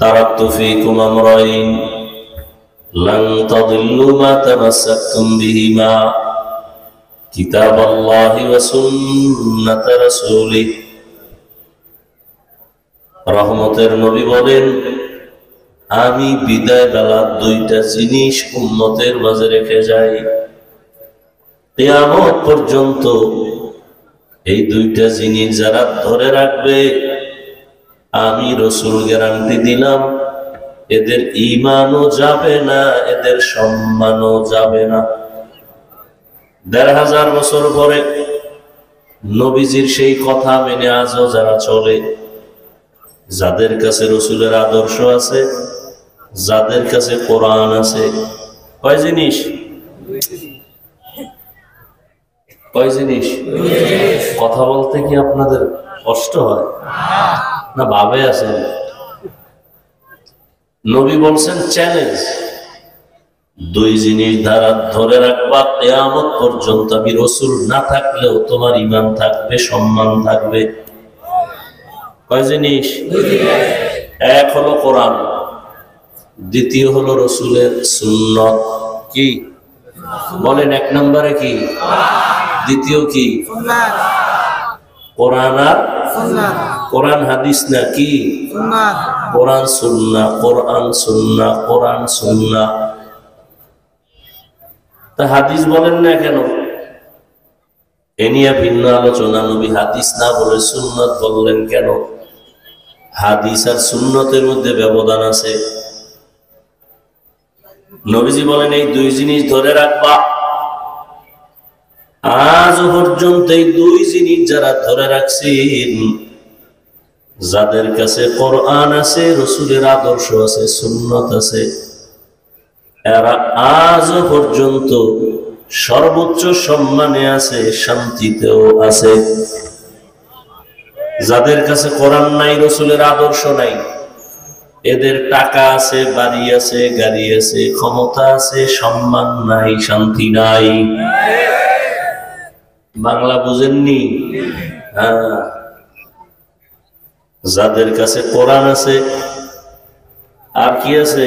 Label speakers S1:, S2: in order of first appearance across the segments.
S1: তারাকতু ফীকুম আমরাইন লান তাদিল্লু মা তামাসসাকতুম বিহিমা কিতাবাল্লাহি ওয়া সুন্নাত রাসূলিহি। রহমতের নবী বলেন, আমি বিদায় বেলা দুইটা জিনিস উম্মতের মাঝে রেখে যাই, কিয়ামত পর্যন্ত এই দুইটা জিনিস যারা ধরে রাখবে, আমি রাসূল গ্যারান্টি দিলাম, এদের ঈমানও যাবে না, এদের সম্মানও যাবে না। ১৫০০ বছর পরে নবীজির সেই কথা মেনে আজও যারা চলে, যাদের কাছে রাসূলের আদর্শ আছে, যাদের কাছে কোরআন আছে, কয় জিনিস? কয় জিনিস? কথা বলতে কি আপনাদের কষ্ট হয় না ভাবে আছেন? নবী বলছেন চ্যালেঞ্জ, দুই জিনিস দ্বারা ধরে রাখবা, কিয়ামত পর্যন্ত আমি রাসূল না থাকলেও তোমার ঈমান থাকবে, সম্মান থাকবে। কয় জিনিস? এক হলো কোরআন, দ্বিতীয় হলো রাসূলের সুন্নাত। কি বলেন? এক নম্বরে কি, দ্বিতীয় কি? কোরআন আর সুন্নাত। কোরআন হাদিস না কি? কোরআন সুন্নাহ, কোরআন সুন্নাহ, কোরআন সুন্নাহ। তা হাদিস বলেন না কেন? এ নিয়ে ভিন্ন আলোচনা। নবী হাদিস না বলে সুন্নাত বললেন কেন? হাদিস আর সুন্নতের মধ্যে ব্যবধান আছে। নবীজি বলেন, এই দুই জিনিস ধরে রাখবা। আজ পর্যন্ত এই দুই জিনিস যারা ধরে রাখছেন, যাদের কাছে কোরআন আছে, রাসূলের আদর্শ আছে, সুন্নাত আছে, এরা আজ পর্যন্ত সর্বোচ্চ সম্মানে আছে, শান্তিতেও আছে। যাদের কাছে কোরআন নাই, রাসূলের আদর্শ নাই, এদের টাকা আছে, বাড়ি আছে, গাড়ি আছে, ক্ষমতা আছে, সম্মান নাই, শান্তি নাই। বাংলা বুঝেননি? হ্যাঁ। যাদের কাছে কোরআন আছে আর কি আছে?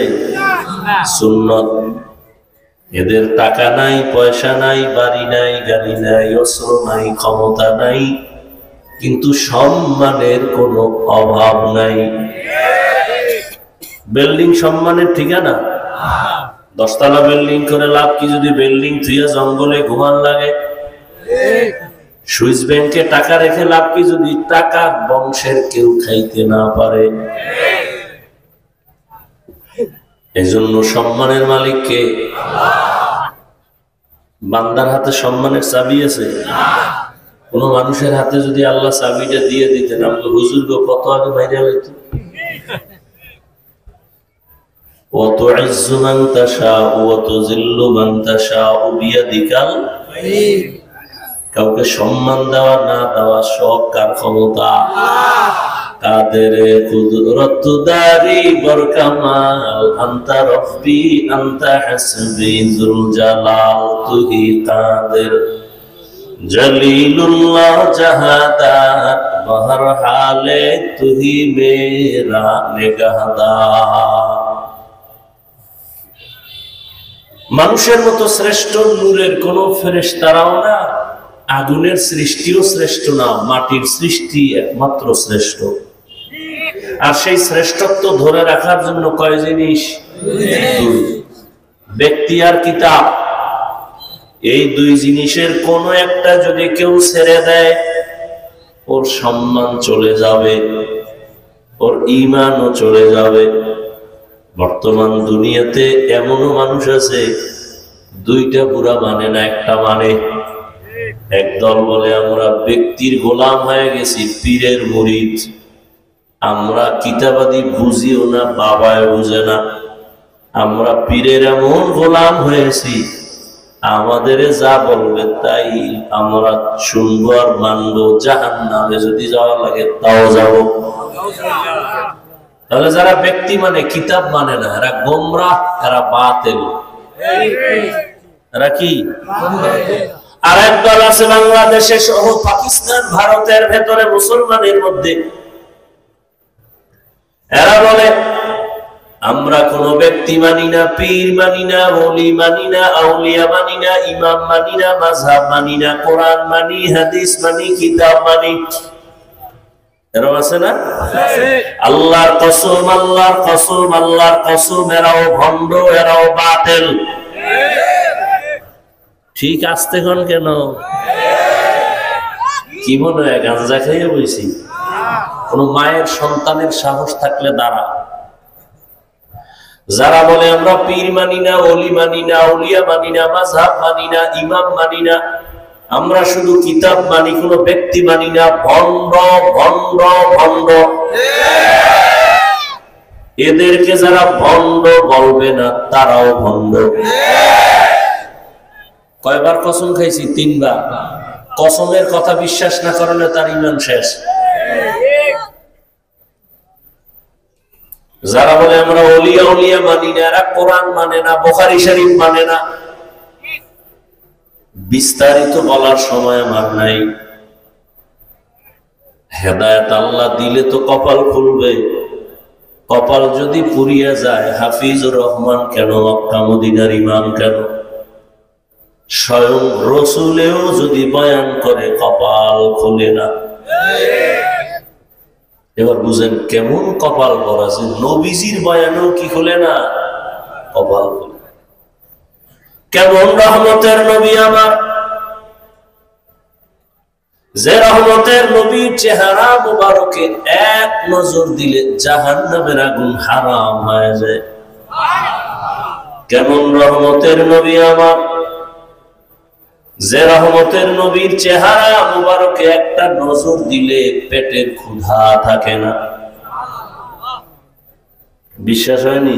S1: সুন্নাত। এদের টাকা নাই, পয়সা নাই, বাড়ি নাই, গাড়ি নাই, অস্ত্র নাই, ক্ষমতা নাই, কিন্তু সম্মানের কোনো অভাব নাই। বিল্ডিং সম্মানের ঠিকানা? 10 তলা বিল্ডিং করে লাভ কি যদি বিল্ডিং থুইয়া জঙ্গলে ঘুমান লাগে? সুইস ব্যাংকে টাকা রেখে লাভ কি যদি টাকা বংশের কেউ খাইতে না পারে? এজন্য সম্মানের মালিক কে? বান্দার হাতে সম্মানের চাবি আছে? কোন মানুষের হাতে যদি আল্লাহ চাবিটা দিয়ে দিতেন, আমাকে হুজুর গো কত আগে বাইরে হইত। وَتُعِزُّ مَن تَشَاءُ وَتُذِلُّ مَن تَشَاءُ بِيَدِكَ الْخَيْرُ। কাউকে সম্মান দেওয়া না দেওয়া সব কার ক্ষমতা? কাদের কুদরত দারি বরকামাল, আনতা রব্বি আনতা হাসবি যুল জালাল, তুহি কাদের জলিলুল্লাহ জাহাদার, বহর হালে তুহি মেরা নিগাহদার। মানুষের মতো শ্রেষ্ঠ নূরের কোন ফেরেশতারাও না, আগুনের সৃষ্টিও শ্রেষ্ঠ না, মাটির সৃষ্টি একমাত্র শ্রেষ্ঠ। আর সেই শ্রেষ্ঠত্ব ধরে রাখার জন্য কয় জিনিস? ব্যক্তি আর কিতাব। এই দুই জিনিসের কোন একটা যদি কেউ ছেড়ে দেয়, ওর সম্মান চলে যাবে, ওর ঈমানও চলে যাবে। বর্তমান দুনিয়াতে এমনও মানুষ আছে, দুইটা পুরা মানে না, একটা মানে। একদল বলে আমরা ব্যক্তির গোলাম হয়ে গেছি, পীরের মুরিদ। আমরা কিতাবাদি বুঝিও না, বাবায় বুঝে না, আমরা পীরের এমন গোলাম হয়েছি, আমাদের যা বলবে তাই আমরা শুনবো আর মানবো। জাহান্নামে যদি যাওয়া লাগে তাও যাব। তাহলে যারা ব্যক্তি মানে, কিতাব মানে না, এরা গোমরাহ, এরা বাতিল। এরা কি? আর একদল আছে বাংলাদেশে সহ পাকিস্তান, ভারতের ভেতরে মুসলমানের মধ্যে, এরা বলে আমরা কোন ব্যক্তি মানি না, পীর মানি না, ওলি মানি না, আউলিয়া মানি না, ইমাম মানি না, মাযহাব মানি না, কোরআন মানি, হাদিস মানি, কিতাব মানি। এরকম আছে না? আল্লাহর কসম, আল্লাহর কসম, আল্লাহর কসম, এরাও ভণ্ড, এরাও বাতিল। ঠিক আসতে কোন কেন? কি মনে হয় গাঁজা খেয়ে বইছি? কোন মায়ের সন্তানের সাহস থাকলে দাঁড়া। যারা বলে আমরা পীর মানি না, ওলি মানি না, আউলিয়া মানি না, মাযহাব মানি না, ইমাম মানি না, আমরা শুধু কিতাব মানি, কোন ব্যক্তি মানি না, ভণ্ড ভণ্ড ভণ্ড। এদেরকে যারা ভণ্ড বলবে না তারাও ভণ্ড। কয়বার কসম খাইছি? 3 বার। কসমের কথা বিশ্বাস না করলে তার ঈমান শেষ। যারা বলে আমরা ওলিয়া উলিয়া মানি না, এরা কোরআন মানে না, বুখারী শরীফ মানে না। বিস্তারিত বলার সময় আমার নাই। হেদায়েত আল্লাহ দিলে তো কপাল খুলবে। কপাল যদি পুরিয়া যায়, হাফিজুর রহমান কেন, মক্কা মদিনার ইমাম কেন, স্বয়ং রসুলেও যদি বয়ান করে কপাল খোলে না। এবার বুঝেন কেমন কপাল ভরা, যে নবীজির বয়ানেও কি খোলে না, কপাল খোলে। কেমন রহমতের নবী আমার, যে রহমতের নবীর চেহারা মুবারকে এক নজর দিলে জাহান্নামের আগুন হারাম হয়ে যায়। কেমন রহমতের নবী আমার, যে রহমতের নবীর চেহারা মুবারকে একটা নজর দিলে পেটের ক্ষুধা থাকে না। বিশ্বাস হয়নি?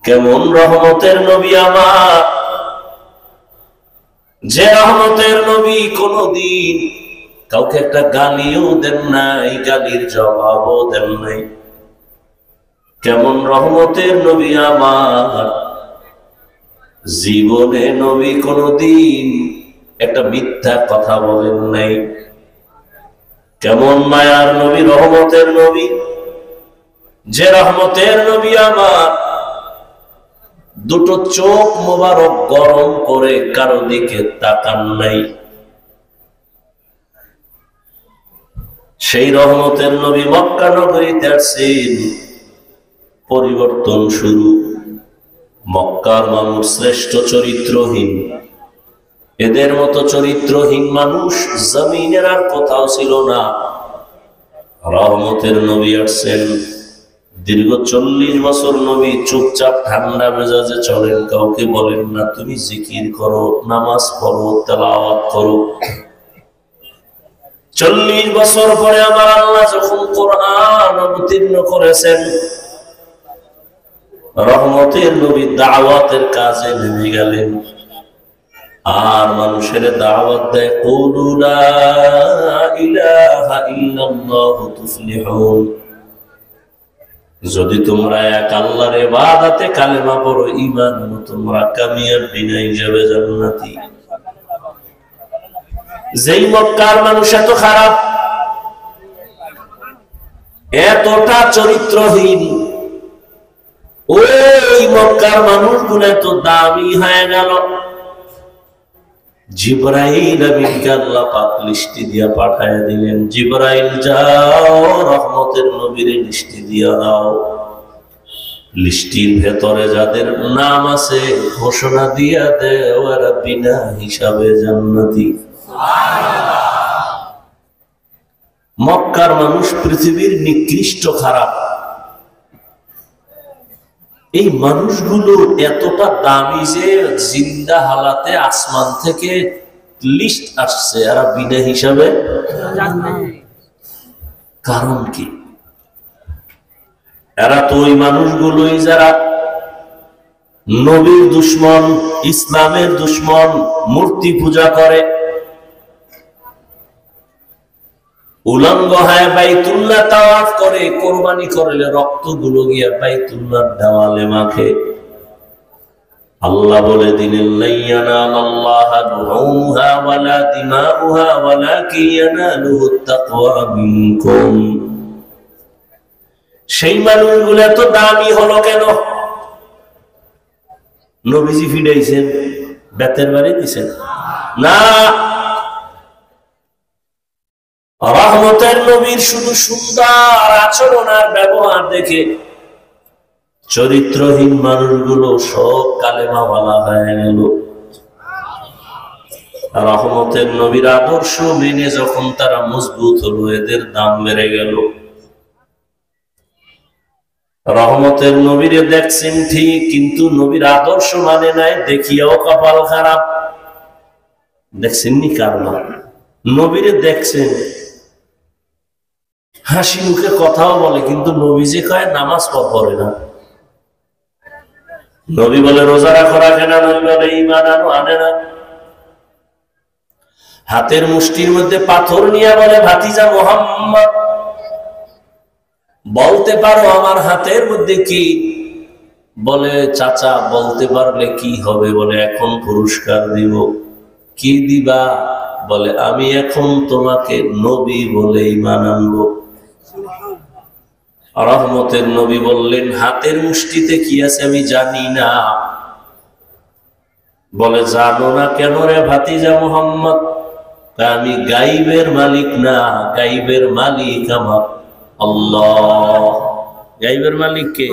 S1: কেমন রহমতের নবী আমার, যে রহমতের নবী কোনদিন কাউকে একটা গালিও দেন নাই, গালির জবাবও দেন নাই। কেমন রহমতের নবী আমার, জীবনে নবী কোনদিন একটা মিথ্যা কথা বলেন নাই। কেমন মায়ার নবী, রহমতের নবী, যে রহমতের নবী আমার দুটো চোখ মোবারক গরম করে কারো দিকে তাকান নাই। সেই রহমতের নবী মক্কা নগরীতে আসছেন, পরিবর্তন শুরু। মক্কার মানুষ শ্রেষ্ঠ চরিত্রহীন, এদের মতো চরিত্রহীন মানুষ জমিনের আর কোথাও ছিল না। রহমতের নবী আসছেন, দীর্ঘ 40 বছর নবী চুপচাপ ঠান্ডা মেজাজে চলেন, কাউকে বলেন না তুমি জিকির করো, নামাজ পড়ো, তেলাওয়াত করো। 40 বছর পরে আমার আল্লাহ যখন কোরআন অবতীর্ণ করেছেন, রহমতের নবী দাওয়াতের কাজে নেমে গেলেন। আর মানুষের দাওয়াত দেয়, কুলু লা ইলাহা ইল্লাল্লাহু তুফলিহুন। যদি তোমরা এক আল্লাহর ইবাদতে কালেমা পড়ো, ঈমান আনো, তোমরা কামিয়াব বিনাই যাবে জান্নাতি। যেই মক্কার মানুষ এত খারাপ, এতটা চরিত্রহীন, ওই মক্কার মানুষগুলো এত দামি হয়ে গেল। জিবরাইল আমিনকে আল্লাহ পাক লিস্টি দিয়া পাঠায় দিলেন, জিবরাইল যাও রহমতের নবীর লিস্টি দিয়া দাও। লিস্টির ভেতরে যাদের নাম আছে ঘোষণা দিয়া দেও, এরা বিনা হিসাবে জান্নাতি। মক্কার মানুষ পৃথিবীর নিকৃষ্ট খারাপ। এই মানুষগুলো এতটা দামি যে জিন্দা হালাতে আসমান থেকে লিস্ট আসছে, এরা বিনা হিসাবে। কারণ কি? এরা তো ওই মানুষগুলোই যারা নবীর দুশ্মন, ইসলামের দুশ্মন, মূর্তি পূজা করে, উলঙ্গ হয় বাইতুল্লাহ তাওয়াফ করে, কোরবানি করলে রক্তগুলো গিয়া বাইতুল্লাহর দেওয়ালে মাখে। আল্লাহ বলে দিলেন, লা ইয়ানালাল্লাহা লুহুমুহা ওয়ালা দিমাউহা ওয়ালাকিন ইয়ানালুহুত তাকওয়া মিনকুম। সেই মানুষগুলো এত দামি হলো কেন? নবীজি ফিরাইছেন, বেতের বাড়ি দিছেন না। রহমতের নবীর শুধু সুন্দর আচরণ আর ব্যবহার দেখে চরিত্রহীন মানুষগুলো সব কালেমাওয়ালা হয়ে গেল। রহমতের নবীর আদর্শ মেনে যখন তারা মজবুত হলো, এদের দাম বেড়ে গেল। রহমতের নবীরে দেখছেন ঠিক, কিন্তু নবীর আদর্শ মানে নাই, দেখিয়াও কপাল খারাপ। দেখছেননি কারণ নবীরে দেখছেন, হাসি মুখে কথাও বলে, কিন্তু নবী যে কয় নামাজ পড়ে না। নবী বলে রোজা রাখো, রাখে না। নবী বলে ঈমান আনো, আনে না। হাতের মুষ্টির মধ্যে পাথর নিয়ে বলে ভাতিজা মুহাম্মদ, বলতে পারো আমার হাতের মধ্যে কি? বলে চাচা বলতে পারলে কি হবে? বলে এখন পুরস্কার দিব। কি দিবা? বলে আমি এখন তোমাকে নবী বলে ঈমান আনবো। রহমতের নবী বললেন হাতের মুষ্টিতে কি আছে আমি জানি না। বলে জানো না কেন রে ভাতিজা মুহাম্মদ? আমি গাইবের মালিক না, গাইবের মালিক আমার আল্লাহ। গাইবের মালিক কে?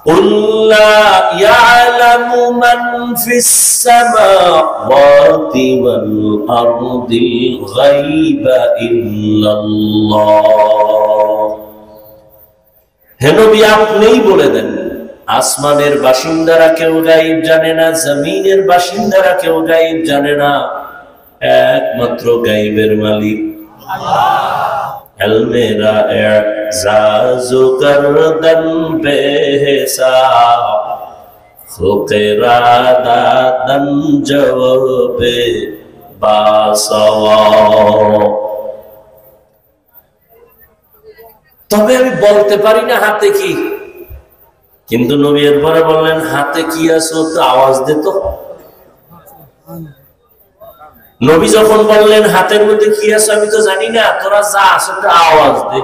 S1: قُلْ لَا يَعْلَمُ مَنْ فِي السَّمَاوَاتِ وَالْأَرْضِ الْغَيْبَ إِلَّا اللَّهُ। হে নবী আপনিই বলে দেন, আসমানের বাসিন্দারা কেউ গায়েব জানে না, জমিনের বাসিন্দারা কেউ গায়েব জানে না, একমাত্র গায়েবের মালিক আল্লাহ। আল মেরা ইজাজু করদন বেহিসাব, ফুকরা দাদন জওবে বাসওয়া। তবে আমি বলতে পারি না হাতে কি, কিন্তু নবী এরপরে বললেন হাতে কি আছে তো আওয়াজ দে তো। নবী যখন বললেন হাতের মধ্যে কি আছে আমি তো জানি না, তোরা যা আছে আওয়াজ দে।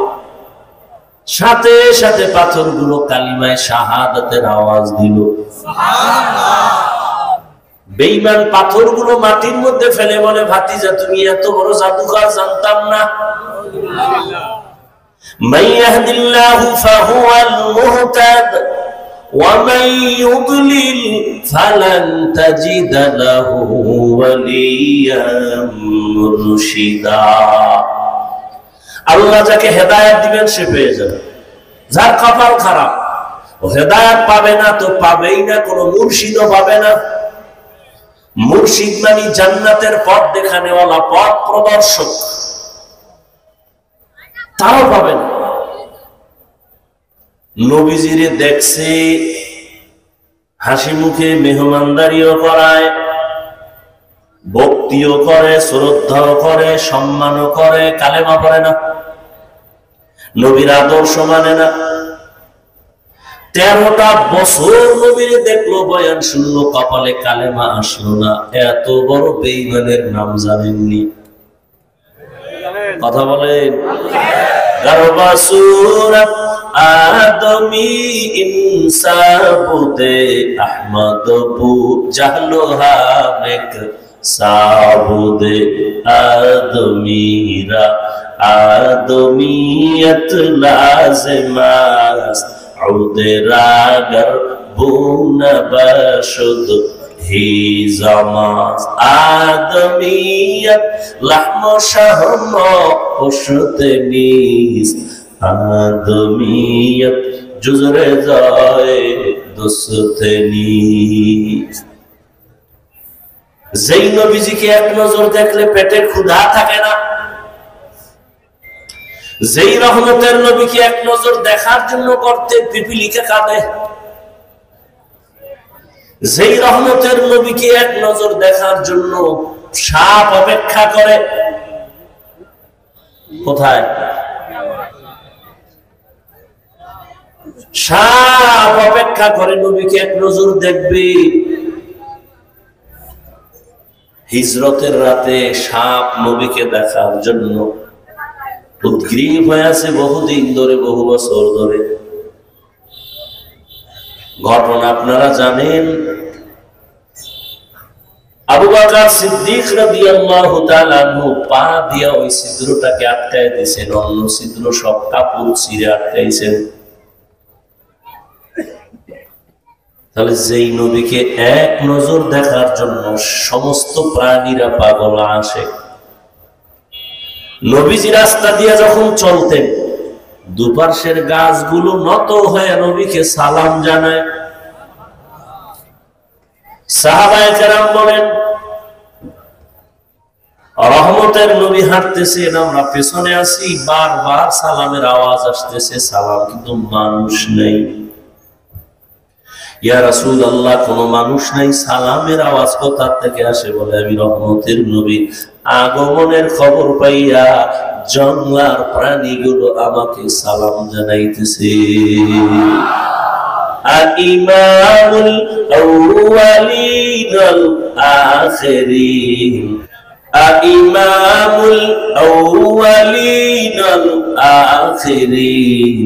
S1: সাথে সাথে পাথরগুলো কালিমায়ে শাহাদাতের আওয়াজ দিল। বেঈমান পাথরগুলো মাটির মধ্যে ফেলে বলে ভাতিজা তুমি এত বড় জাদুকর জানতাম না। মান ইয়াহদিল্লাহু ফাহুয়াল মুহতাদ ওয়া মান ইউদ্লিল ফালান তাজিদা লাহু ওয়ালিয়াম মুরশিদা। আল্লাহ যাকে হেদায়েত দিবেন সে পেয়ে যাবে, যার কপাল খারাপ ও হেদায়েত পাবে না তো পাবেই না, কোনো মুর্শিদও পাবে না। মুর্শিদ মানে জান্নাতের পথ দেখানেওয়ালা, পথ প্রদর্শক, তাও পাবে না। নবীজিরে দেখছে, হাসি মুখে মেহমানদারিও করায়, ভক্তিও করে, শ্রদ্ধাও করে, সম্মানও করে, কালেমা পড়ে না, নবীর আদর্শ মানে না। 13টা বছর নবীরে দেখলো, বয়ান শুনলো, কপালে কালেমা আসলো না। এত বড় বেঈমানের নাম জানেননি? কথা বলেন। গারবা সূরাত আদমি ইনসাবুদে আহমদ বু জাহলো হামেক সাবুদে আদমিরা আদমিয়ত লাজমাস উদরাগর বুনবাশুদ হি জামাস আদমিয়ত লাহম শাহম ওশতে নিস আদমিয়ত জুজরে যায় দুসতে নিস। যেই নবীজিকে এক নজর দেখলে পেটে ক্ষুধা থাকে না, যেই রহমতের নবীকে এক নজর দেখার জন্য করতে পিপিলিকা কাঁদে, যেই রহমতের নবীকে এক নজর দেখার জন্য সাপ অপেক্ষা করে, কোথায় সাপ অপেক্ষা করে নবীকে এক নজর দেখবে। হিজরতের রাতে সাপ নবীকে দেখার জন্য উদ্গ্রীব হয়ে আছে বহুদিন ধরে, বহু বছর ধরে। ঘটনা আপনারা জানেন, আবু বকর সিদ্দিক রাদিয়াল্লাহু তাআলা আনহু পা দিয়া ওই ছিদ্রটাকে আটকায় দিয়েছেন, অন্য ছিদ্র সব কাপড় ছিঁড়ে আটকাইছেন। তাহলে যেই নবীকে এক নজর দেখার জন্য সমস্ত প্রাণীরা পাগল আসে, নবীজি রাস্তা দিয়ে যখন চলতেন দুপাশের গাছগুলো নত হয়ে নবীকে সালাম জানায়। সাহাবায়ে কেরাম বলেন, রহমতের নবী হাঁটতেছেন, আমরা পেছনে আছি, বারবার সালামের আওয়াজ আসতেছে, সালাম কিন্তু মানুষ নেই। ইয়া রাসূলুল্লাহ, কোন মানুষ নাই, সালামের আওয়াজ কোথা থেকে আসে? বলে, আমি রহমতের নবী আগমনের খবর পাইয়া জঙ্গলার প্রাণীগুলো আমাকে সালাম জানাইতেছে। ইমামুল আউয়ালিন ওয়াল আখিরিন, ইমামুল আউয়ালিন ওয়াল আখিরিন,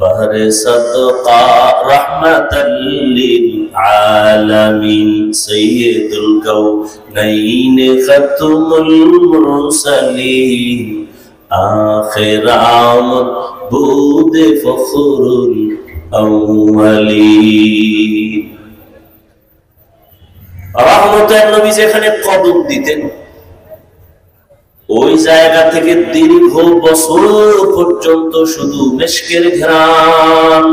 S1: বাহরে সাদকা রাহমাতাল লিল আলামিন, সাইয়্যিদুল কাউনাইন খাতমুল মুরসালিন, আখির আমদ বুদে ফখরুল আউয়ালিন। রহমতের নবী যেখানে কদম দিতেন ওই জায়গা থেকে দীর্ঘ বছর পর্যন্ত শুধু মিশকের ঘ্রাণ।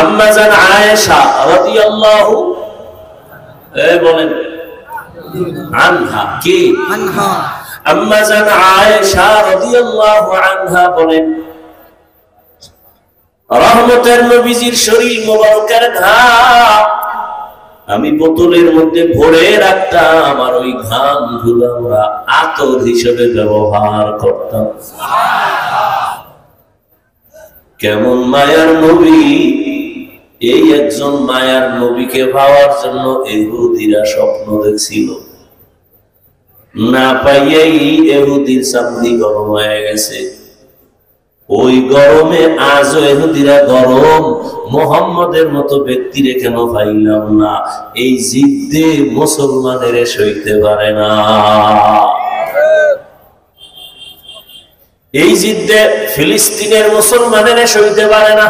S1: আম্মা জান আয়েশা রাদিয়াল্লাহু বলেন আনহা, কি আনহা? আম্মা জান আয়েশা রাদিয়াল্লাহু আনহা বলেন, রহমতের নবীজির শরীর মোবারকের ঘাম আমি বোতলের মধ্যে ভরে রাখতাম, আর ওই ঘাম গুলো আমরা আতর হিসেবে ব্যবহার করতাম। কেমন মায়ার নবী! এই একজন মায়ার নবীকে পাওয়ার জন্য ইহুদিরা স্বপ্ন দেখছিল, না পাইয়াই ইহুদির চামড়ি গরম হয়ে গেছে। ওই গরমে আজও ইহুদিরা গরম, মুহাম্মদের মতো ব্যক্তিরে কেন পাইলাম না? এই জিদ্দে মুসলমানের সইতে পারে না, এই জিদ্দে ফিলিস্তিনের মুসলমানের সইতে পারে না।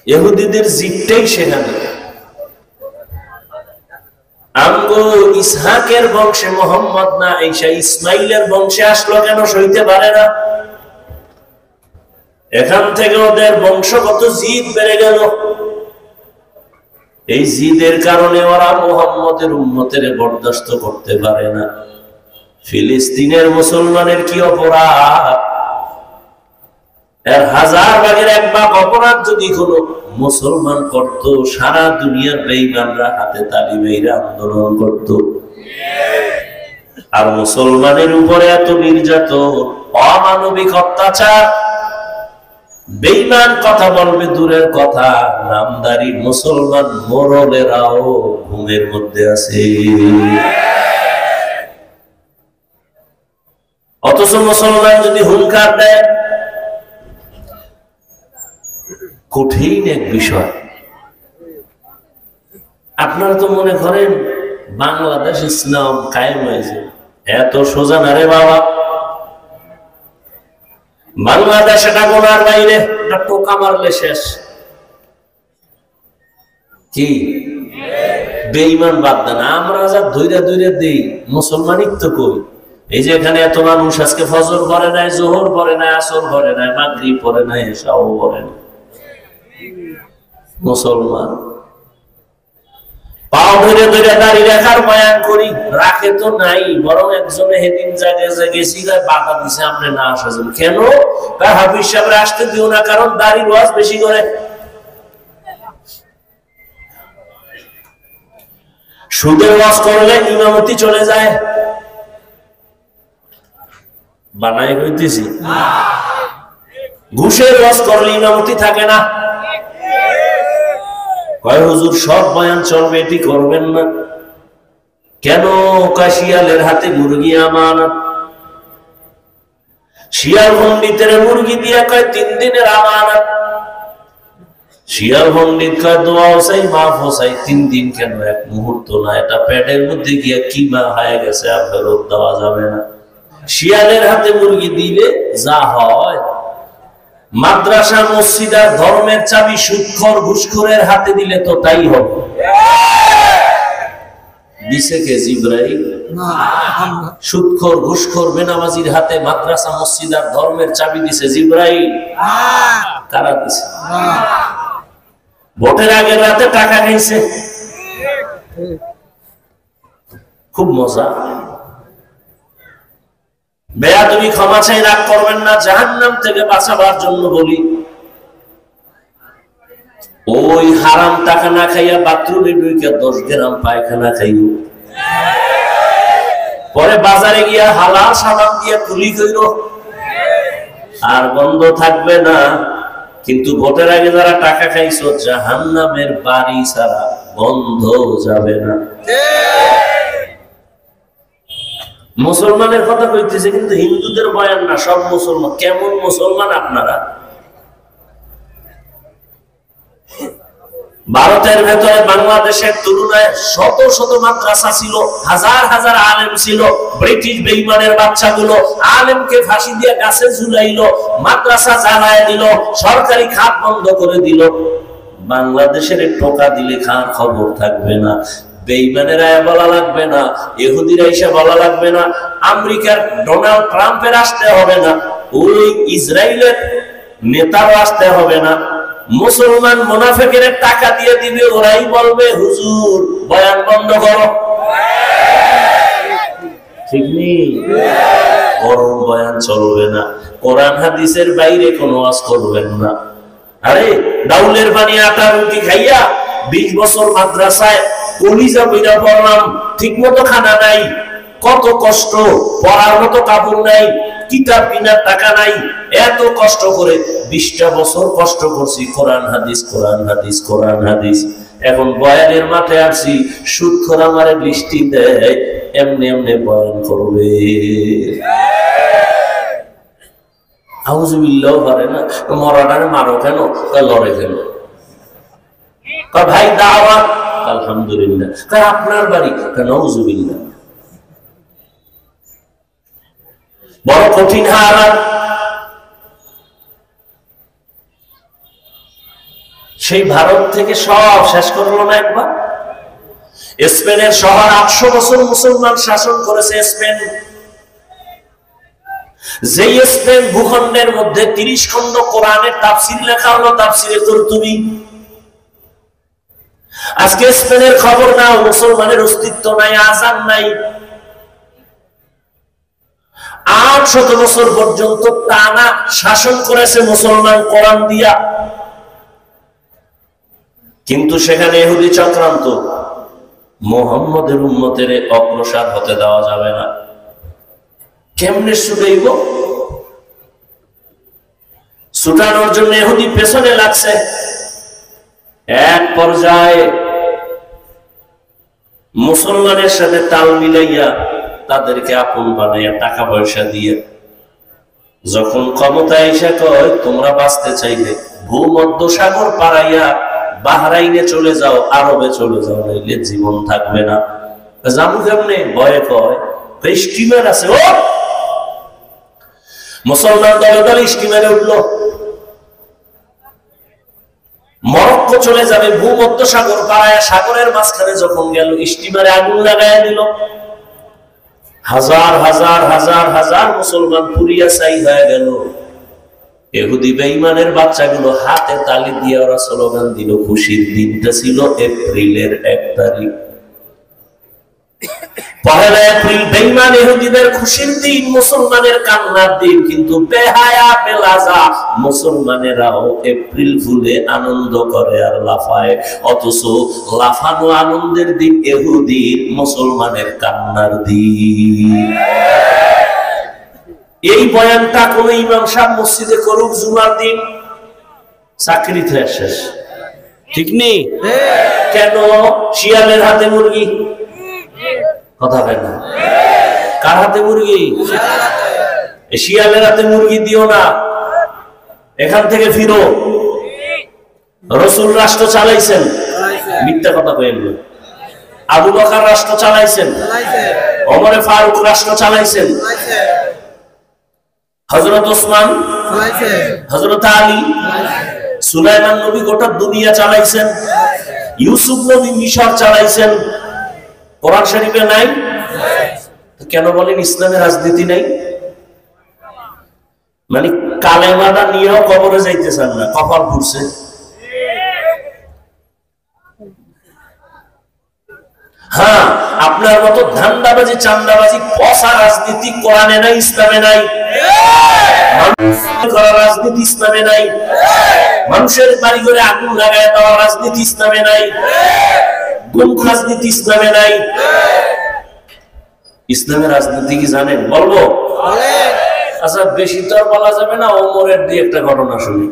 S1: ইহুদিদের জিদ্দেই সেখানে। আমগো ইসহাকের বংশে মোহাম্মদ না ঈসা ইসমাইলের বংশে আসলো কেন সইতে পারে না? এখান থেকে ওদের বংশগত জিদ বেড়ে গেল। এই জিদের কারণে ওরা মুহাম্মদের উম্মতের বরদাস্ত করতে পারে না। ফিলিস্তিনের মুসলমানের কি অপরাধ? এর 1000 ভাগের 1 ভাগ অপরাধ যদি কোনো মুসলমান করত, সারা দুনিয়ার বেঈমানরা হাতে তালি মেরে আন্দোলন করত। আর মুসলমানের উপরে এত নির্যাতন, অমানবিক অত্যাচার, বেঈমান কথা বলবে দূরের কথা, নামদারি মুসলমান মোরলেরাও ঘুমের মধ্যে আছে। অথচ মুসলমান যদি হুঙ্কার দেয়, কঠিন এক বিষয়। আপনারা তো মনে করেন বাংলাদেশ ইসলাম কায়েম হয়েছে, এত সোজা না রে বাবা। বাংলাদেশ এটা গোনার বাইরে, এটা টোকা মারলে শেষ। কি বেঈমান বাদ দেন, আমরা যা ধৈর্য ধৈর্য দিই, মুসলমানিত্ব কই? এই যে এখানে এত মানুষ আজকে ফজর পড়ে নাই, জোহর পড়ে নাই, আসর পড়ে নাই, মাগরিব পড়ে নাই, এশাও পড়ে নাই। মুসলমান পাও ধরে ধরে দাঁড়িয়ে রাখার বয়ান করি, রাখে তো নাই, বরং একজনে সেদিন গেছি বাধা দিছে আপনি না আসা যান। কেন? হাফিজ সাহেব আসতে দিও না, কারণ দাড়ির ওয়াজ বেশি করে। সুদের ওয়াজ করলে ইমামতি চলে যায়, বানাই হইতেছি। ঘুষের ওয়াজ করলে ইমামতি থাকে না। কয় হুজুর সব বয়ান চলবে, এটি করবেন না। কেন? শিয়ালের হাতে মুরগি আমানত। শিয়াল পণ্ডিতের মুরগি দিয়া কয় 3 দিনের আমানত। শিয়াল পণ্ডিত কয় দোয়া চাই, মাফ চাই, 3 দিন কেন, 1 মুহূর্ত না, এটা পেটের মধ্যে গিয়া কিমা হয়ে গেছে, আর ফেরত দেওয়া যাবে না। শিয়ালের হাতে মুরগি দিলে যা হয়, মাদ্রাসা মসজিদ আর ধর্মের চাবি সুদখোর ঘুষখোরের হাতে দিলে তো তাই হবে। দিছে কে? জিবরাইল। সুদখোর ঘুষখোর বেনামাজির হাতে মাদ্রাসা মসজিদ আর ধর্মের চাবি দিছে জিবরাইল। কারা দিছে? ভোটের আগের রাতে টাকা খাইছে, খুব মজা। বেয়া তুমি ক্ষমা চাই, রাগ করবেন না, জাহান্নাম থেকে বাঁচাবার জন্য বলি। ওই হারাম টাকা না খাইয়া বাথরুমে ঢুকে 10 গ্রাম পায়খানা খাইল, পরে বাজারে গিয়া হালাল সাবান দিয়া কুলি কইল, আর গন্ধ থাকবে না। কিন্তু ভোটের আগে যারা টাকা খাইছো, জাহান্নামের বাড়ি ছাড়া গন্ধ যাবে না। মুসলমানের কথা কইতেছে, কিন্তু হিন্দুদের বয়ান না, সব মুসলমান। কেমন মুসলমান আপনারা? ভারতের ভেতরে বাংলাদেশের তুলনায় শত শত মাদ্রাসা ছিল, হাজার হাজার আলেম ছিল। ব্রিটিশ বেঈমানের বাচ্চাগুলো আলেমকে ফাঁসি দিয়ে গাছে ঝুলাইলো, মাদ্রাসা জ্বালায় দিল, সরকারি খাত বন্ধ করে দিল। বাংলাদেশের টোকা দিলে খান খবর থাকবে না, বেঈমানেরা বলা লাগবে না, ইহুদিরা এসে বলা লাগবে না, আমেরিকার ডোনাল্ড ট্রাম্পের আসতে হবে না, ওই ইসরায়েলের নেতাও আসতে হবে না। মুসলমান মুনাফিকের টাকা দিয়ে দিবে, ওরাই বলবে হুজুর বয়ান বন্ধ করো। ঠিক নেই? গরম বয়ান চলবে না, কোরআন হাদিসের বাইরে কোনো ওয়াজ করবেন না। আরে ডাউলের পানি আটা রুটি খাইয়া 20 বছর মাদ্রাসায় কলিজা বইরা পড়লাম, ঠিক মতো খানা নাই, কত কষ্ট, পড়ার মতো কাপড় নাই, কিতাব কেনার টাকা নাই, এত কষ্ট করে 20টা বছর কষ্ট করছি, কোরআন হাদিস কোরআন হাদিস কোরআন হাদিস। এখন বয়ানের মাঠে আসছি, সুদখোর আমারে বৃষ্টি দেয়, এমনি এমনি বয়ান করবে। আউযুবিল্লাহ পারে না, মরাটারে মারো কেন? লড়ে কেন? ভাই দাওয়াত, আলহামদুলিল্লাহ। আপনার বাড়ি? নাউযুবিল্লাহ। বড় কঠিন হালাত। সেই ভারত থেকে সব শেষ করলো না একবার? স্পেনের শহর 800 বছর মুসলমান শাসন করেছে স্পেন। যে স্পেন ভূখণ্ডের মধ্যে 30 খন্ড কোরআনের তাফসীর লেখা হলো, তাফসীরে কুরতুবী। আজকে স্পেনের খবর নাও, মুসলমানের অস্তিত্ব নাই, আযান নাই। 800 বছর পর্যন্ত টানা শাসন করেছে মুসলমান কোরআন দিয়া, কিন্তু সেখানে ইহুদি চক্রান্ত। মুহাম্মদের উম্মতের অগ্রসর হতে দেওয়া যাবে না। কেমনে ছুটাইব? ছুটানোর জন্য ইহুদি পেছনে লাগছে। এক পর্যায়ে মুসলমানের সাথে তাল মিলাইয়া তাদেরকে আপন বানাইয়া টাকা পয়সা দিয়ে যখন ক্ষমতায় এসে কয় তোমরা বাঁচতে চাইলে ভূমধ্য সাগর পাড়াইয়া বাহরাইনে চলে যাও, আরবে চলে যাও, নাইলে জীবন থাকবে না। জামু কেমনে? ভয়ে কয় স্টিমার আছে। ও মুসলমান দলে দলে স্টিমারে উঠলো, মরক্কো চলে যাবে, ভূমধ্য সাগর পাড়ায় সাগরের মাঝখানে যখন গেল, স্টিমারে আগুন লাগাইয়া দিল। হাজার হাজার হাজার হাজার মুসলমান পুরিয়া ছাই হয়ে গেল। ইহুদি বেঈমানের বাচ্চাগুলো হাতে তালি দিয়ে ওরা স্লোগান দিল। খুশির দিনটা ছিল এপ্রিলের 1 তারিখ, 1 এপ্রিল। বেঈমান ইহুদিদের খুশির দিন, মুসলমানের কান্নার দিন। কিন্তু বেহায়া বেলাজা মুসলমানেরাও এপ্রিল ফুলে আনন্দ করে আর লাফায়, অথচ লাফানো আনন্দের দিন ইহুদির, মুসলমানের কান্নার দিন। এই বয়ানটা কোন ইমাম সাহেব মসজিদে করুক জুমার দিন, চাকরিতে শেষ। ঠিক নেই? কেন? শিয়ালের হাতে মুরগি। কথা হয় না? কার হাতে মুরগি? শিয়ালের হাতে মুরগি দিও না, এখান থেকে ফিরো। রাসূল রাষ্ট্র চালাইছেন, মিথ্যা কথা কইেন না। আবু বকর রাষ্ট্র চালাইছেন, ওমর ফারুক রাষ্ট্র চালাইছেন, হযরত ওসমান, হযরত আলী, সুলাইমান নবী গোটা দুনিয়া চালাইছেন, ইউসুফ নবী মিশর চালাইছেন। কোরআন শরীফে নাই? কেন বলেন ইসলামের রাজনীতি নাই? মানে কালেমাটা নিয়েও কবরে যাইতে চান না, কপাল পুড়ছে। হ্যাঁ, আপনার মতো ধান্দাবাজি চান্দাবাজি পচা রাজনীতি কোরআনে নাই, ইসলামে নাই। রাজনীতি ইসলামে নাই। মানুষের বাড়ি ঘরে আগুন লাগায় দেওয়া রাজনীতি ইসলামে নাই। গুম রাজনীতি ইসলামে নাই। ইসলামের রাজনীতি কি জানেন? বলবো? আচ্ছা, বেশি তো আর বলা যাবে না, ওমরের দিয়ে একটা ঘটনা শুনি।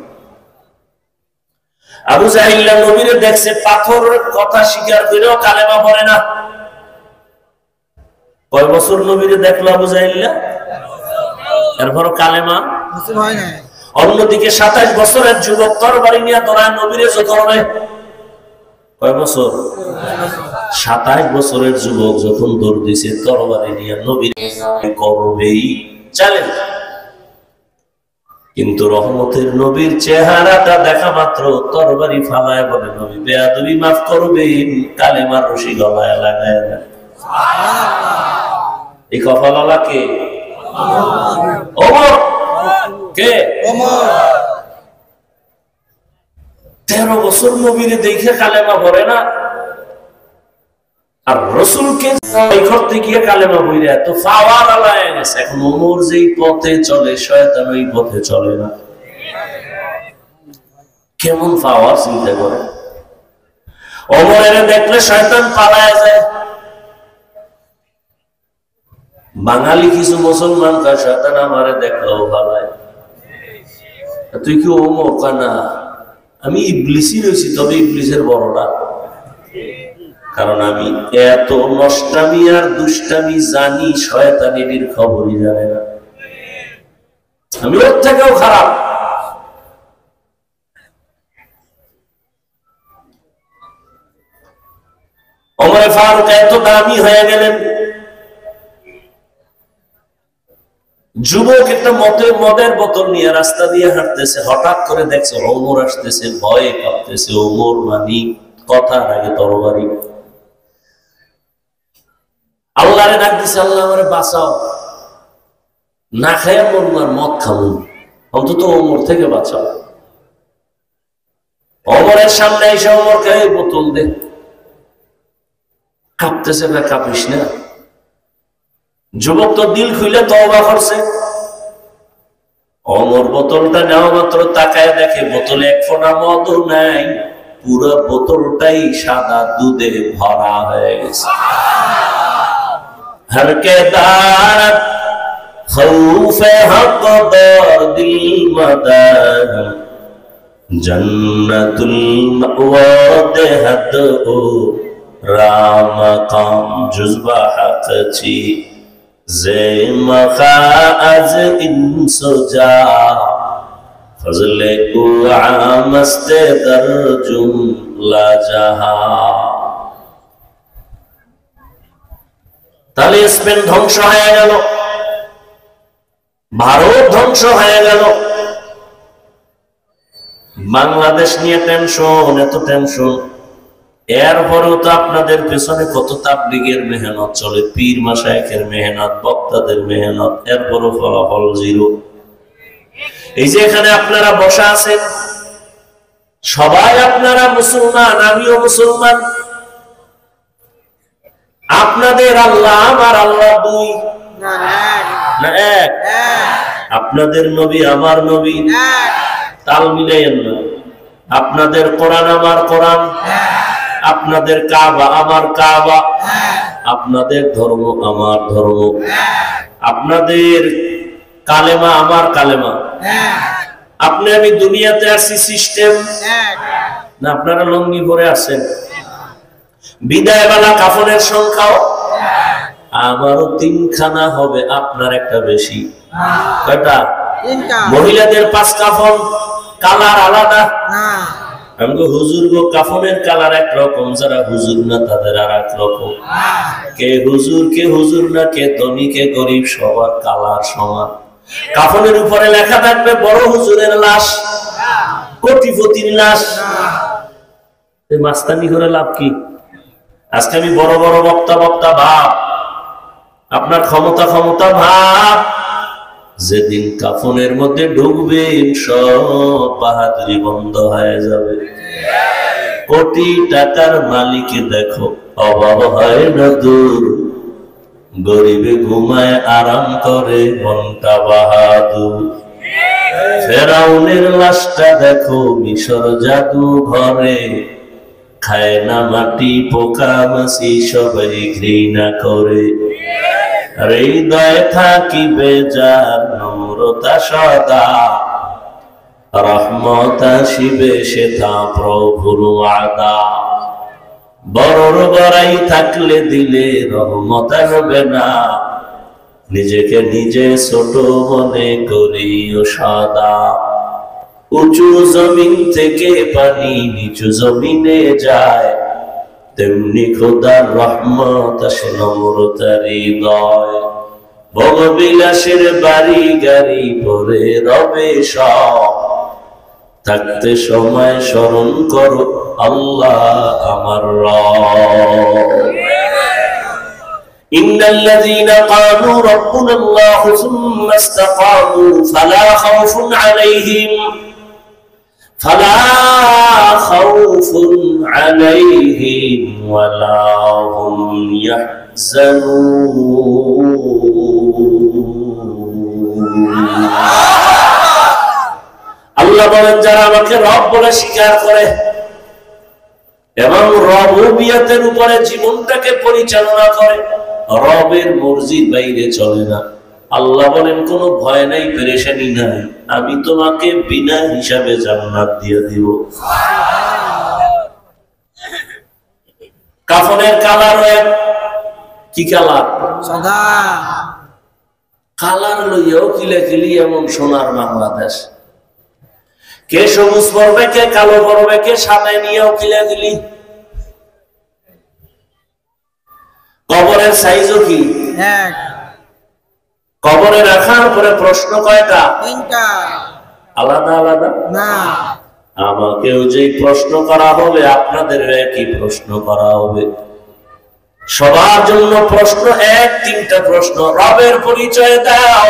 S1: আবু জাহিল নবীরে দেখছে, পাথরের কথা স্বীকার করেও কালেমা পড়ে না। কয় বছর নবীরে দেখলো আবু জাহিল? এরপরও কালেমা হয় না। অন্যদিকে 27 বছরের যুবক তরবারি নিয়ে দৌড়ায় নবীরে যত করবে। কয় বছর? 27 বছরের যুবক যখন দৌড় দিছে তরবারি নিয়ে নবীরে করবেই, চলেন। কিন্তু রহমতের নবীর চেহারাটা দেখা মাত্র তরবারি ফালায় বলে, নবী বেয়াদবি মাফ করবেন, কালেমার রশি গলায় লাগায় না। এই কপালওয়ালা কে? ওমর। কে? ওমর। 13 বছর নবীরে দেখে কালেমা পড়ে না, আর রাসূলকে করতে গিয়ে কালেমা পড়ে এত পাওয়ার আলায় গেছে। এখন ওমর যেই পথে চলে, শয়তান ওই পথে চলে না। কেমন পাওয়ার চিন্তা করে। ওমরের দেখলে শয়তান পালায় যায়। বাঙালি কিছু মুসলমান কা শয়তান আমারে দেখলেও পালায়। তুই কি ওমর? কানা আমি ইবলিসই রয়েছি, তবে ইবলিসের বড় না। কারণ আমি এত নষ্টামি আর দুষ্টামি জানি, শয়তানির খবরই জানে না। আমি ওর থেকেও খারাপ। ওমর ফারুক এত দামি হয়ে গেলেন। যুবক একটা মদের বোতল নিয়ে রাস্তা দিয়ে হাঁটতেছে, হঠাৎ করে দেখছে ওমর আসতেছে, ভয়ে কাঁপতেছে। ওমর মানি কথার আগে তরবারি। আল্লাহরে ডাক দিছে, আল্লাহ আমারে বাঁচাও, না খাইয়া মরমার মদ খাবো, অন্তত ওমর থেকে বাঁচাও। ওমরের সামনে এসে ওমরকে বোতল দে। কাঁপতেছে, না কাঁপিস না। যুবক তো দিল খুলে তওবা করছে। ওমর বোতলটা নেওয়া মাত্র তাকায় দেখে বোতলে এক ফোঁটা মদও নাই, পুরো বোতলটাই সাদা দুধে ভরা হয়ে গেছে। हर के दारत खौफे हक दर दिल मदर जन्नतुल मअवा देहत ओ राम काम जुज़बा हक छी जे मखा अज इंसुजा फजले को आमस्ते दर जुमला जहा। তাহলে স্পেন ধ্বংস হয়ে গেল, ভারত ধ্বংস হয়ে গেল, বাংলাদেশ নিয়ে টেনশন, এত টেনশন। এরপরেও তো আপনাদের পেছনে কত তাবলীগের মেহনত চলে, পীর মাশায়েখের মেহনত, বক্তাদের মেহনত, এরপরও ফলাফল জিরো। এই যে এখানে আপনারা বসা আছেন, সবাই আপনারা মুসলমান, আমিও মুসলমান। আপনাদের আল্লাহ আমার আল্লাহ দুই না এক? আপনাদের নবী আমার নবী, তাল মিলাইয়েন না। আপনাদের কোরআন আমার কোরআন, আপনাদের কাবা আমার কাবা, আপনাদের ধর্ম আমার ধর্ম, আপনাদের কালেমা আমার কালেমা। আপনি আমি দুনিয়াতে আসছি সিস্টেম না, আপনারা লঙ্গি পরে আসেন। বিদায় বেলা কাফনের সংখ্যাও আমারও 3খানা হবে, আপনার একটা বেশি। কয়টা? মহিলাদের 5 কাফন, কালার আলাদা। আমি হুজুর গো, কাফনের কালার একরকম, যারা হুজুর না তাদের আর এক রকম। কে হুজুর না, কে ধনী কে গরিব, সবার কালার সমান। কাফনের উপরে লেখা থাকবে বড় হুজুরের লাশ, কোটিপতির লাশ। মাস্তানি করে লাভ কি? আজকে আমি বড় বড় বক্তা ভাব, আপনার ক্ষমতা ভাব, যেদিন কাফনের মধ্যে ঢুকবেন সব বাহাদুরি বন্ধ হয়ে যাবে। কোটি টাকার মালিক দেখো অভাব হয় না দূর, গরিবে ঘুমায় আরাম করে মনটা বাহাদুর। ফেরাউনের লাশটা দেখো মিশর জাদু ঘরে, খায় না মাটি পোকা মাছি সবাই ঘৃণা করে। হৃদয় থাকিবে যার নম্রতা সদা, রহমত আসিবে সেথা প্রভুর ওয়াদা। বড়র বড়াই থাকলে দিলে রহমত আসবে না, নিজেকে নিজে ছোট মনে করিও সদা। উঁচু জমিন থেকে পানি নিচু জমিনে যায়, তেমনি খোদার রহমত আসে নম্রতার হৃদয়। ভোগবিলাসের বাড়ি গাড়ি ভরে রবে সব, থাকতে সময় স্মরণ করো আল্লাহ আমার রব। ইন্নাল্লাযীনা ক্বালু রাব্বুনাল্লাহু সুম্মা ইসতাকামু ফালা খাউফুন আলাইহিম ওয়ালা হুম ইয়াহজানুন। আল্লাহ বলেন, যারা আমাকে রব বলে স্বীকার করে এবং রবুবিয়তের উপরে জীবনটাকে পরিচালনা করে, রবের মর্জির বাইরে চলে না, আল্লাহ বলেন কোনো ভয় নাই, পেরেশানি নাই, আমি তোমাকে বিনা হিসাবে জান্নাত দিয়ে দিব। কাফনের কালার কি কালার? সাদা। কালার লইয়াও কিলাকিলি এমন সোনার বাংলাদেশ। কে সবুজ পড়বে, কে কালো পড়বে, কে সাদায় নিয়েও কিলাকিলি। কবরের সাইজও কি? কবরে রাখার পরে প্রশ্ন কয়টা? 3টা। আলাদা আলাদা না। আমাকেও যে প্রশ্ন করা হবে, আপনাদের একই প্রশ্ন করা হবে। সবার জন্য প্রশ্ন এক, 3টা প্রশ্ন। রবের পরিচয় দাও,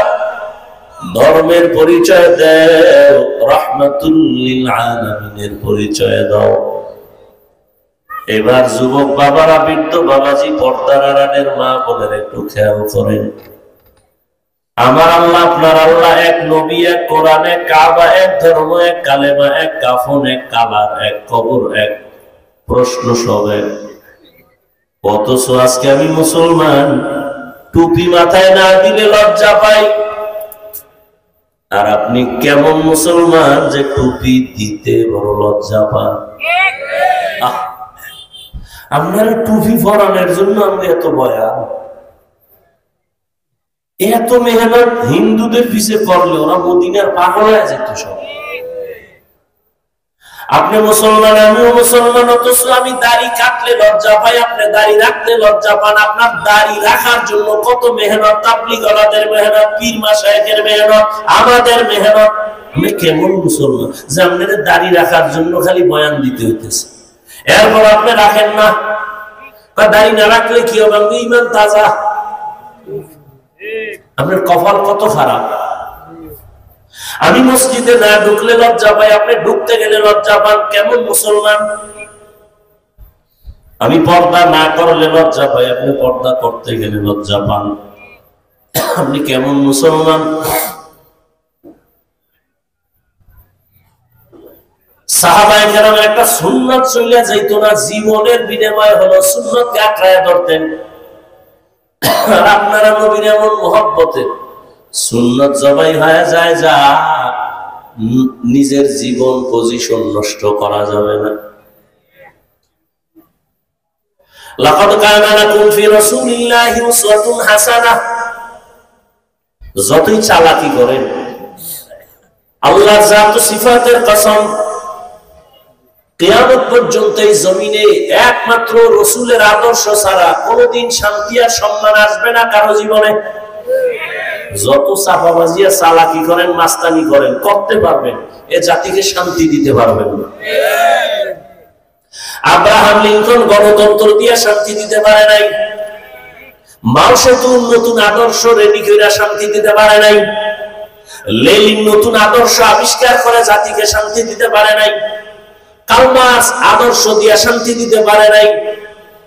S1: ধর্মের পরিচয় দাও, রাহমাতুল লিল আলামিনের পরিচয় দাও। এবার যুবক বাবারা, বৃদ্ধ বাবাজি, পর্দার আড়ালের মা বোনের একটু খেয়াল করেন। আমার আল্লাহ, আপনার আল্লাহ এক, নবী এক, কোরআন এক, কাবা এক, ধর্ম এক, কালেমা এক, কাফন এক, কালার এক, কবর এক, প্রশ্ন সব এক। অথচ আজকে আমি মুসলমান, টুপি মাথায় না দিলে লজ্জা পাই। আর আপনি কেমন মুসলমান যে টুপি দিতে বড় লজ্জা পান? আপনারা টুপি পরানোর জন্য আমরা এত বয়ান, এত মেহনত হিন্দুদের পিছে করলে ওরা মদিনার পাগল হয়ে যেত সব। আপনি মুসলমান, আমিও মুসলমান, অথচ আমি দাড়ি কাটলে লজ্জা পাই, আপনি দাড়ি রাখতে লজ্জা পান। আপনার দাড়ি রাখার জন্য কত মেহনত, তাবলীগ ওয়ালাদের মেহনত, পীর মাশায়েখের মেহনত, আমাদের মেহনত। আমি কেমন মুসলমান যে আপনাদের দাড়ি রাখার জন্য খালি বয়ান দিতে হইতেছে, এরপর আপনি রাখেন না। দাড়ি না রাখলে কি হবে? ইমান তাজা। আপনার কপাল কত খারাপ। আমি মসজিদে না ঢুকলে লজ্জা পাই, আপনি ঢুকতে গেলে লজ্জা পান। কেমন মুসলমান? আমি পর্দা না করলে লজ্জা পাই, আপনি পর্দা করতে গেলে লজ্জা পান। আপনি কেমন মুসলমান? সাহাবায়ে কেরাম একটা সুন্নাত চলে যাইত না, জীবনের বিনিময় হলো সুন্নাতকে আঁকড়ায় ধরতেন। আর আপনারা নবীর এমন মহব্বতে সুন্নাত জবাই হয়ে যায় যা নিজের জীবন পজিশন নষ্ট করা যাবে না। লাকাদ কানা লাকুম ফি রাসূলিল্লাহি উসওয়াতুন হাসানাহ। যতই চালাকি করেন, আল্লাহর জাত ও সিফাতের কসম, কিয়ামত পর্যন্ত এই জমিনে একমাত্র রাসূলের আদর্শ ছাড়া কোনোদিন শান্তি আর সম্মান আসবে না কারো জীবনে। যত চাপাবাজি আর চালাকি করেন, মাস্তানি করেন, করতে পারবেন, এ জাতিকে শান্তি দিতে পারবেন না। আব্রাহাম লিঙ্কন গণতন্ত্র দিয়ে শান্তি দিতে পারে নাই, মাও সেতুর নতুন আদর্শ রেডি করে শান্তি দিতে পারে নাই, লেনিন নতুন আদর্শ আবিষ্কার করে জাতিকে শান্তি দিতে পারে নাই, কার্ল মার্কস আদর্শ দিয়ে শান্তি দিতে পারে নাই,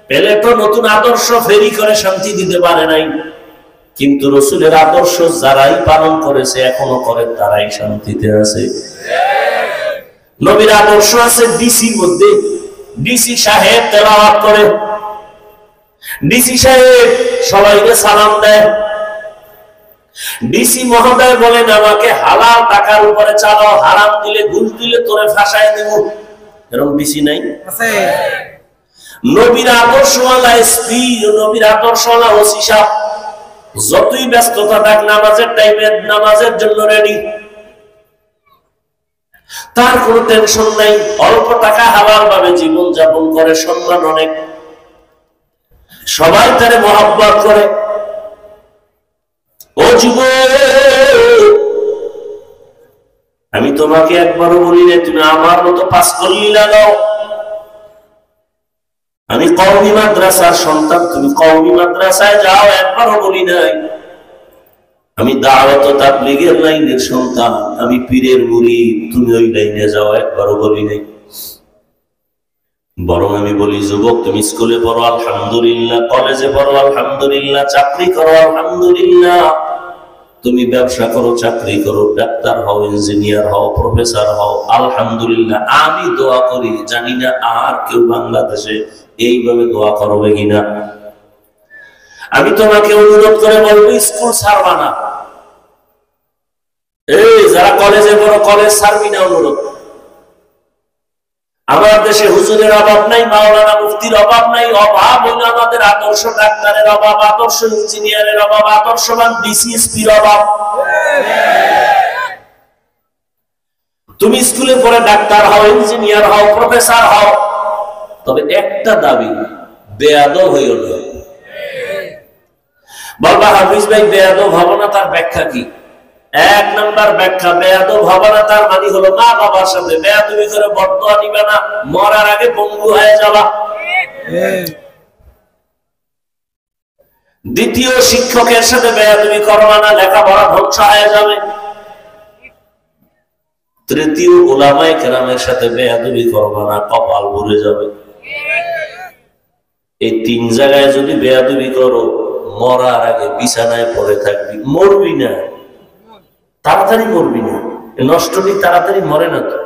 S1: প্লেটো নতুন আদর্শ ফেরি করে শান্তি দিতে পারে নাই। কিন্তু রাসূলের আদর্শ যারাই পালন করেছে, এখনো করে, তারাই শান্তিতে আছে। নবীর আদর্শ আছে ডিসির মধ্যে। ডিসি সাহেব তেলাওয়াত করে, ডিসি সাহেব সবাইকে সালাম দেয়, ডিসি মহোদয় বলেন আমাকে হালাল টাকার উপরে চালাও, হারাম দিলে, ঘুষ দিলে তোরে ফাঁসায় দেব। এরকম ডিসি নাই? নবীর আদর্শওয়ালা এসপি, নবীর আদর্শওয়ালা ওসি সাহেব যতই ব্যস্ততা থাক, নামাজের টাইমে নামাজের জন্য রেডি, তার কোনো টেনশন নাই। অল্প টাকা হালাল ভাবে জীবন যাপন করে, সম্মান অনেক, সবাই তারে মহব্বত করে। ও যুবক, আমি তোমাকে একবারও বলি না তুমি আমার মতো পাস করলি লাগাও। আমি কওমি মাদ্রাসার সন্তান, তুমি কওমি মাদ্রাসায় যাও, একবারও বলি নাই। আমি দাওয়াত ও তাবলীগের লাইনের সন্তান, আমি পীরের মুরিদ, তুমি ওই লাইনে যাও, একবারও বলি নাই। বরং আমি বলি যুবক, তুমি স্কুলে পড়ো আলহামদুলিল্লাহ, কলেজে পড়ো আলহামদুলিল্লাহ, চাকরি করো আলহামদুলিল্লাহ, তুমি ব্যবসা করো, চাকরি করো, ডাক্তার হও, ইঞ্জিনিয়ার হও, প্রফেসর হও, আলহামদুলিল্লাহ। আমি দোয়া করি, জানি না আর কেউ বাংলাদেশে এইভাবে দোয়া করবে কিনা। আমি তোমাকে অনুরোধ করে বলবো, স্কুল ছাড়বা না। এই যারা কলেজে পড়ো, কলেজ ছাড়বি না, অনুরোধ। আমার দেশে হুজুরের অভাব নাই, মাওলানা মুফতির অভাব নাই, অভাব হলো আমাদের আদর্শ ডাক্তারের অভাব, আদর্শ ইঞ্জিনিয়ারের অভাব, আদর্শবান ডিসিএসপির অভাব। তুমি স্কুলে পড়ে ডাক্তার হও, ইঞ্জিনিয়ার হও, প্রফেসর হও, তবে একটা দাবি, বেয়াদব হইও না। বলবা হাফিজ ভাই বেয়াদব হব না, তার ব্যাখ্যা কি? এক নাম্বার ব্যাখ্যা, বেয়াদব হবে না তার মানে হলো মা বাবার সাথে বেয়াদবি করে বদদোয়া নিবে না, মরার আগে পঙ্গু হয়ে যাবা। দ্বিতীয়, শিক্ষকের সাথে বেয়াদবি করবা না, লেখাপড়া ধ্বংস হয়ে যাবে। তৃতীয়, উলামায়ে কেরামের সাথে বেয়াদবি করবা না, কপাল ভরে যাবে। এই তিন জায়গায় যদি বেয়াদবি করো, মরার আগে বিছানায় পড়ে থাকবি, মরবি না, তাড়াতাড়ি মরবি না। নষ্টটি তাড়াতাড়ি মরে না তো,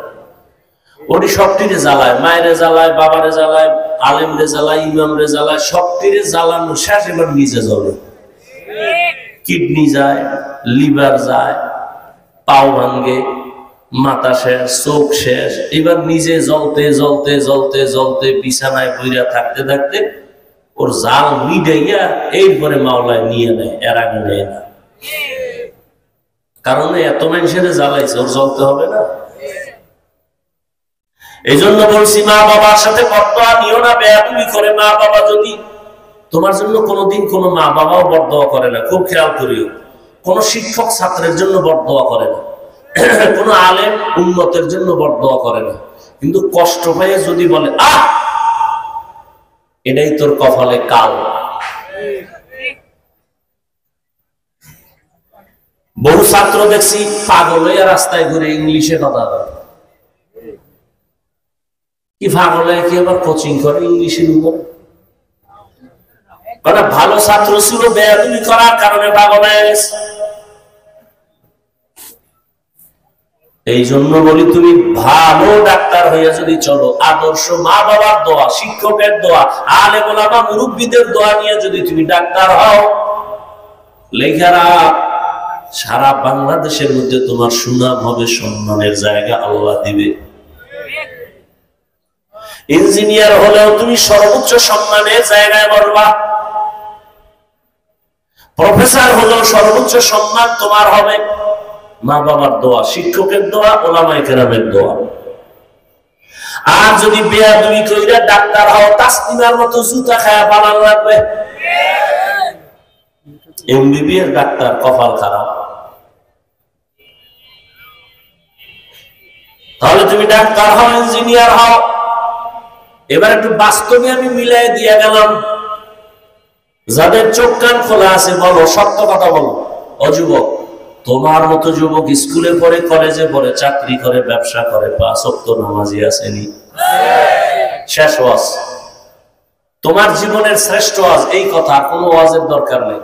S1: ওটি সবটিরে জ্বালায়, মায়েরে জ্বালায়, বাবারে জ্বালায়, আলেমরে জ্বালায়, ইমামরে জ্বালায়, সবটিরে জ্বালানো শেষ, এবার নিজে জ্বলে। কিডনি যায়, লিভার যায়, পাও ভাঙ্গে, মাথা শেষ, চোখ শেষ, এবার নিজে জ্বলতে জ্বলতে জ্বলতে জ্বলতে বিছানায় বইরা থাকতে থাকতে ওর জাল মিডাইয়া এরপরে মাওলায় নিয়ে নেয়, এর আগে নেয় না। কারণ এত মানুষের জ্বালাইছে, ওর জ্বলতে হবে না। এই জন্য বলছি, মা বাবার সাথে বদদোয়া নিও না, বেয়াদবি করে মা বাবা যদি তোমার জন্য কোনোদিন কোনো মা বাবাও বদদোয়া করে না, খুব খেয়াল করিও। কোন শিক্ষক ছাত্রের জন্য বদদোয়া করে না, কোন আলেম উন্নতের জন্য বদদোয়া করে না, কিন্তু কষ্ট পেয়ে যদি বলে আহ এটাই তোর কপালে কাল। বহু ছাত্র দেখছি পাগল হয়ে রাস্তায় ঘুরে ইংলিশে কথা বলে। কি পাগল হয়ে কি আবার কোচিং করে ইংলিশের উপর? ভালো ছাত্র ছিল, বেয়াদবি করার কারণে পাগল হয়ে গেছে। এই জন্য বলি, তুমি ভালো ডাক্তার হয়ে যদি চলো, আদর্শ মা বাবার দোয়া, শিক্ষকের দোয়া, আলেম ওলামা মুরব্বীদের দোয়া নিয়ে যদি তুমি ডাক্তার হও, লেখারা সারা বাংলাদেশের মধ্যে তোমার সুনাম হবে, সম্মানের জায়গা আল্লাহ দিবে। ইঞ্জিনিয়ার হলেও তুমি সর্বোচ্চ সম্মানের জায়গায় বলবা, প্রফেসর হলেও সর্বোচ্চ সম্মান তোমার হবে। মা বাবার দোয়া, শিক্ষকের দোয়া, ওলামায়ে কেরামের দোয়া। আর যদি বেয়াদবি কইরা ডাক্তার হও, তাসলিমার মতো জুতা খায়া পালান লাগবে। এমবিবিএস ডাক্তার কপাল খারাপ। তাহলে তুমি ডাক্তার হও, ইঞ্জিনিয়ার হও। এবার একটু বাস্তবে আমি মিলাই দিয়ে গেলাম। যাদের চোখ কান খোলা আছে বলো, সত্য কথা বলো। ও যুবক, তোমার মতো যুবক স্কুলে পড়ে, কলেজে পড়ে, চাকরি করে, ব্যবসা করে, 5 ওয়াক্ত নামাজি আসেনি? শেষ ওয়াজ, তোমার জীবনের শ্রেষ্ঠ ওয়াজ এই কথা, কোনো ওয়াজের দরকার নেই।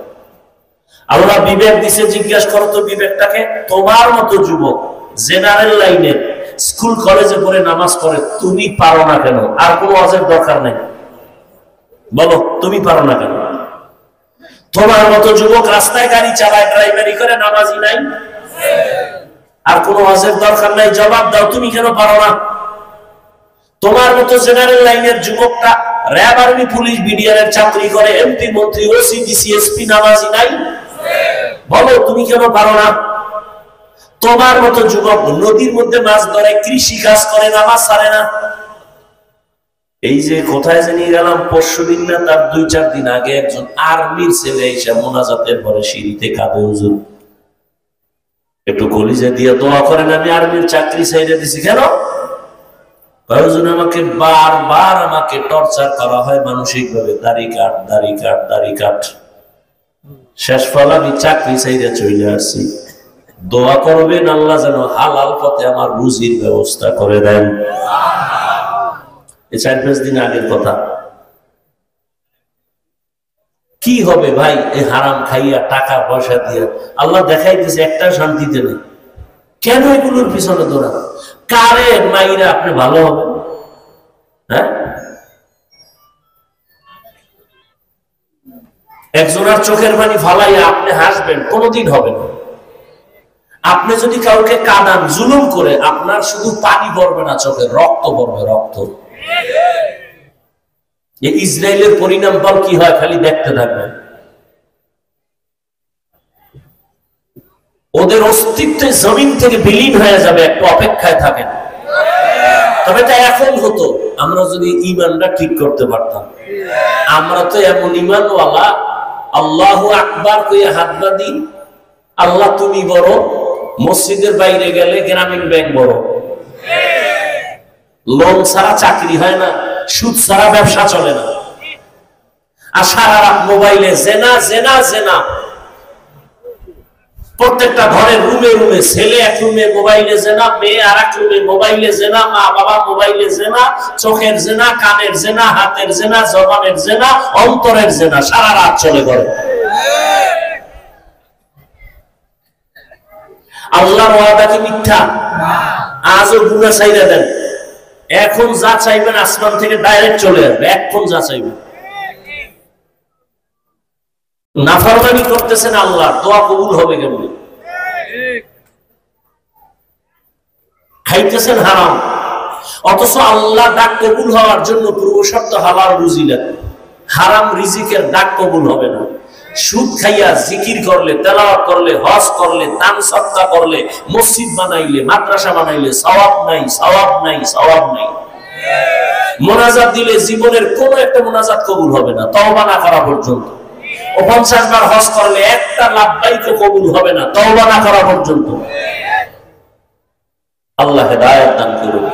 S1: আল্লাহ বিবেক দিছে, জিজ্ঞেস করো তো বিবেকটাকে। তোমার মতো যুবক জেনারেল লাইনের স্কুল কলেজে পড়ে নামাজ পড়ে, তুমি পারো না কেন? আর কোনো ওয়াজের দরকার নেই। বলো, তুমি পারো না কেন? তোমার মতো যুবক রাস্তায় গাড়ি চালায়, ড্রাইভারি করে, নামাজি নাই? আর কোনো ওয়াজের দরকার নাই। জবাব দাও, তুমি কেন পারো না? তোমার মতো জেনারেল লাইনের যুবকটা র‍্যাব, আর্মি, পুলিশ, বিডিআর এর চাকরি করে, এমপি, মন্ত্রী, ওসি, ডিসি, এসপি, নামাজি নাই? বলো, তুমি কেন পারো না? তোমার মতো যুবক নদীর মধ্যে মাছ ধরে, কৃষি কাজ করে, নামাজ ছাড়ে না। এই যে কোথায় জানি গেলাম, পরশুদিন না তার 2-4 দিন আগে একজন আর্মির ছেলে এসে মোনাজাতের পরে সিঁড়িতে কাঁদে, হুজুর একটু কলিজা দিয়ে দোয়া করেন, আমি আর্মির চাকরি ছেড়ে দিছি। কেন? হুজুর আমাকে বারবার আমাকে টর্চার করা হয় মানসিক ভাবে, দাড়ি কাট, দাড়ি কাট, দাড়ি কাট। শেষ ফল আমি চাকরি ছেড়ে চলে আসছি। দোয়া করবেন আল্লাহ যেন হালাল পথে আমার রুজির ব্যবস্থা করে দেন। এই 4-5 দিন আগের কথা। কি হবে ভাই এই হারাম খাইয়া, টাকা পয়সা দিয়ে? আল্লাহ দেখাইতেছে একটা শান্তিতে নেই। কেন এগুলোর পিছনে দৌড়া? কারে মাইরা আপনি ভালো হবেন? হ্যাঁ, একজনের চোখের পানি ফালাইয়া আপনি হাসবেন, কোনোদিন হবে না। আপনি যদি কাউকে কাঁদান, জুলুম করে, আপনার শুধু পানি পড়বে না, চোখের রক্ত পড়বে, রক্ত। ইসরায়েলের পরিণাম ফল কি হয় খালি দেখতে থাকবেন। ওদের অস্তিত্ব জমিন থেকে বিলীন হয়ে যাবে, একটু অপেক্ষায় থাকেন। তবে তা এখন হতো, আমরা যদি ঈমানটা ঠিক করতে পারতাম। আমরা তো এমন ঈমানওয়ালা, আল্লাহু আকবার কইয়া হাত বাঁধি, আল্লাহ তুমি বড়। মসজিদের বাইরে গেলে গ্রামীণ ব্যাংক বড়। লোন ছাড়া চাকরি হয় না, সুদ ছাড়া ব্যবসা চলে না। আর সারা রাত মোবাইলে জেনা, জেনা, জেনা। প্রত্যেকটা ঘরের রুমে রুমে, ছেলে এক রুমে মোবাইলে জেনা, মেয়ে আর এক রুমে মোবাইলে জেনা, মা বাবা মোবাইলে জেনা, চোখের জেনা, কানের জেনা, হাতের জেনা, জবানের জেনা, অন্তরের জেনা, সারা রাত চলে ঘরে। আল্লাহর ওয়াদা কি মিথ্যা? আজও গুনাহ ছাইরা দেন। এখন যা চাইবেন আসমান থেকে ডাইরেক্ট চলে আসবে, এখন যা চাইবেন। নাফরমানি করতেছেন আল্লাহ, দোয়া কবুল হবে কেমন? খাইতেছেন হারাম, অথচ আল্লাহ ডাক কবুল হওয়ার জন্য পূর্ব শর্ত হালাল রুজি লাগে। হারাম রিজিকের ডাক কবুল হবে না। সুদ খাইয়া জিকির করলে, তেলাওয়াত করলে, হজ করলে, দান সদকা করলে, মসজিদ বানাইলে, মাদ্রাসা বানাইলে সওয়াব নাই, সওয়াব নাই, সওয়াব নাই। মোনাজাত দিলে জীবনের কোন একটা মোনাজাত কবুল হবে না তওবা না করা পর্যন্ত। 50 বার হজ করলে একটা লাব্বাইক কবুল হবে না তওবা না করা পর্যন্ত। আল্লাহ হেদায়েত দান করুন।